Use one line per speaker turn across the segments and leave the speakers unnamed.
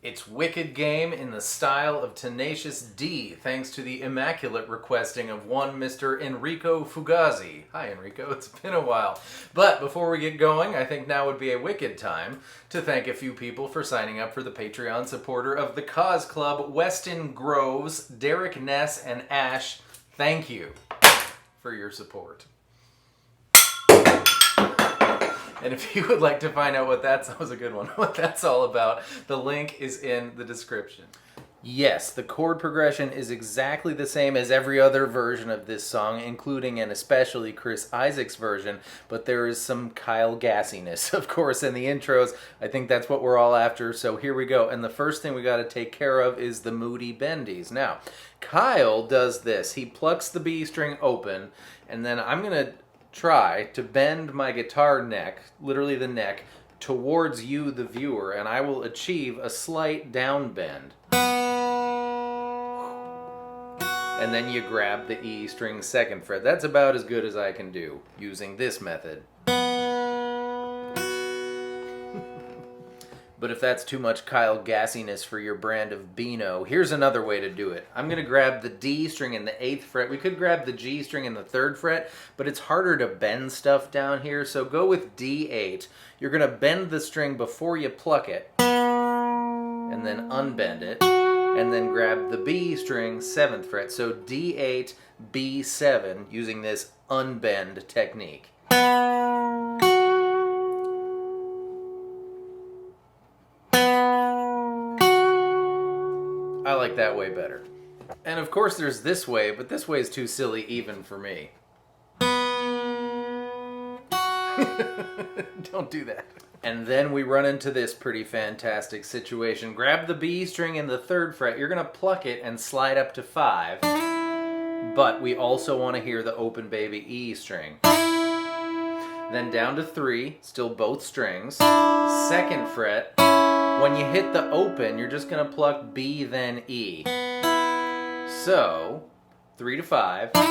It's Wicked Game in the style of Tenacious D, thanks to the immaculate requesting of one Mr. Enrico Fugazi. Hi Enrico, it's been a while. But before we get going, I think now would be a wicked time to thank a few people for signing up for the Patreon supporter of the Cause Club, Weston Groves, Derek Ness, and Ash. Thank you for your support. And if you would like to find out what that was a good one, what that's all about, the link is in the description. Yes, the chord progression is exactly the same as every other version of this song, including and especially Chris Isaak's version, but there is some Kyle Gassiness, of course, in the intros. I think that's what we're all after, so here we go. And the first thing we got to take care of is the moody bendies. Now, Kyle does this. He plucks the B string open, and then I'm going to try to bend my guitar neck, literally the neck, towards you, the viewer, and I will achieve a slight down bend. And then you grab the E string 2nd fret. That's about as good as I can do using this method. But if that's too much Kyle Gassiness for your brand of Beano, here's another way to do it. I'm going to grab the D string in the 8th fret. We could grab the G string in the 3rd fret, but it's harder to bend stuff down here, so go with D8. You're going to bend the string before you pluck it, and then unbend it, and then grab the B string 7th fret. So D8, B7, using this unbend technique. I like that way better. And of course there's this way, but this way is too silly even for me. Don't do that. And then we run into this pretty fantastic situation. Grab the B string in the 3rd fret. You're going to pluck it and slide up to 5. But we also want to hear the open baby E string. Then down to 3, still both strings. 2nd fret. When you hit the open, you're just going to pluck B, then E. So, 3 to 5, 3, 2,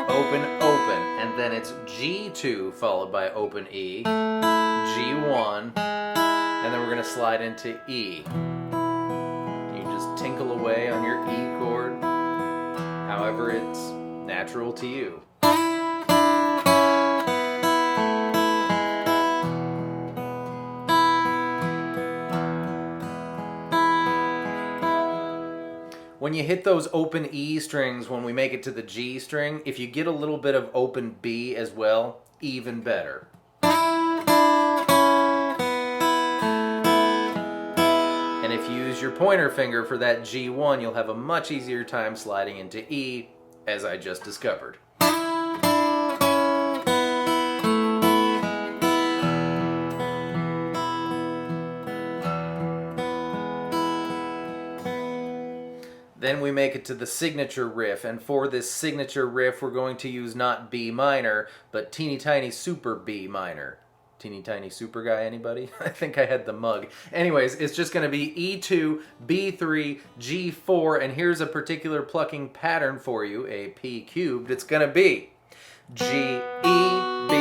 open, open. And then it's G2 followed by open E, G1, and then we're going to slide into E. You just tinkle away on your E chord, however it's natural to you. When you hit those open E strings, when we make it to the G string, if you get a little bit of open B as well, even better. And if you use your pointer finger for that G1, you'll have a much easier time sliding into E, as I just discovered. Then we make it to the signature riff, and for this signature riff we're going to use not B minor, but teeny tiny super B minor. Teeny tiny super guy, anybody? I think I had the mug. Anyways, it's just going to be E2, B3, G4, and here's a particular plucking pattern for you, a P cubed. It's going to be G, E, B,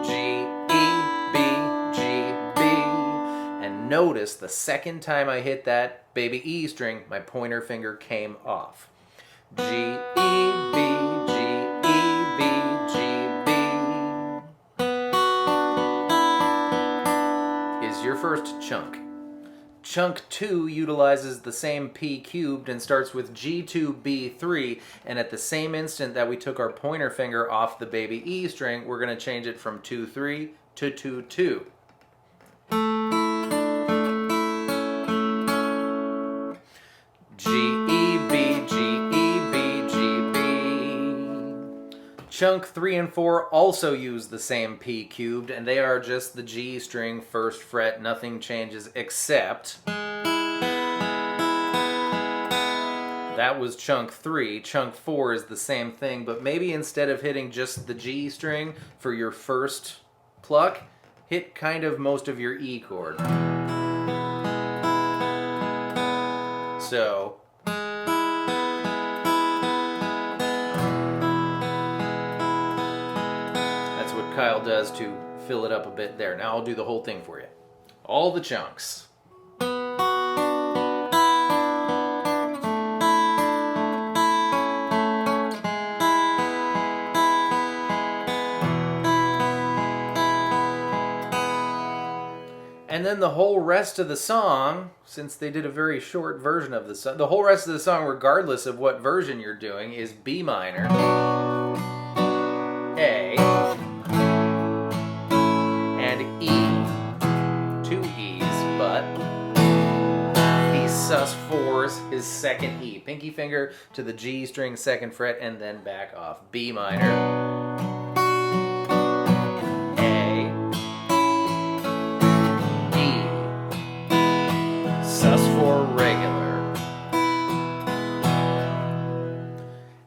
G, notice the second time I hit that baby E string, my pointer finger came off. G, E, B, G, E, B, G, B is your first chunk. Chunk 2 utilizes the same P cubed and starts with G2, B3, and at the same instant that we took our pointer finger off the baby E string, we're going to change it from 2-3 to 2-2. G, E, B, G, E, B, G, B. Chunk 3 and 4 also use the same P cubed, and they are just the G string 1st fret. Nothing changes except that was chunk 3. Chunk 4 is the same thing, but maybe instead of hitting just the G string for your first pluck, hit kind of most of your E chord. So, that's what Kyle does to fill it up a bit there. Now I'll do the whole thing for you. All the chunks. And then the whole rest of the song, since they did a very short version of the song, the whole rest of the song, regardless of what version you're doing, is B minor, A, and E. 2 E's, but the sus4's his second E. Pinky finger to the G string 2nd fret and then back off. B minor.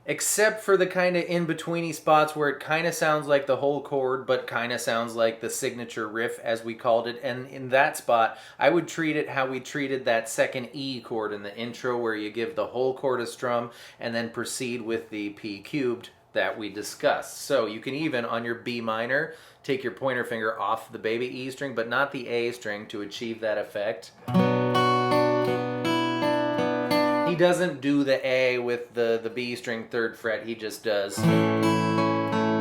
Except for the kind of in-betweeny spots where it kind of sounds like the whole chord, but kind of sounds like the signature riff, as we called it. And in that spot, I would treat it how we treated that second E chord in the intro, where you give the whole chord a strum and then proceed with the P cubed that we discussed. So you can even, on your B minor, take your pointer finger off the baby E string, but not the A string, to achieve that effect. He doesn't do the A with the B string 3rd fret, he just does. And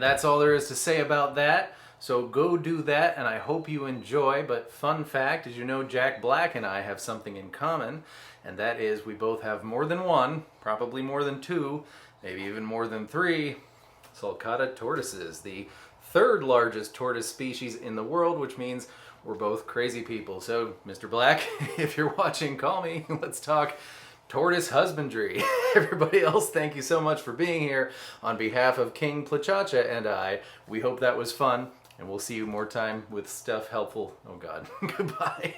that's all there is to say about that. So go do that, and I hope you enjoy. But fun fact, as you know, Jack Black and I have something in common, and that is we both have more than one, probably more than 2, maybe even more than 3 sulcata tortoises, the 3rd largest tortoise species in the world, which means we're both crazy people. So, Mr. Black, if you're watching, call me. Let's talk tortoise husbandry. Everybody else, thank you so much for being here. On behalf of King Plachacha and I, we hope that was fun. And we'll see you more time with stuff helpful. Oh God, goodbye.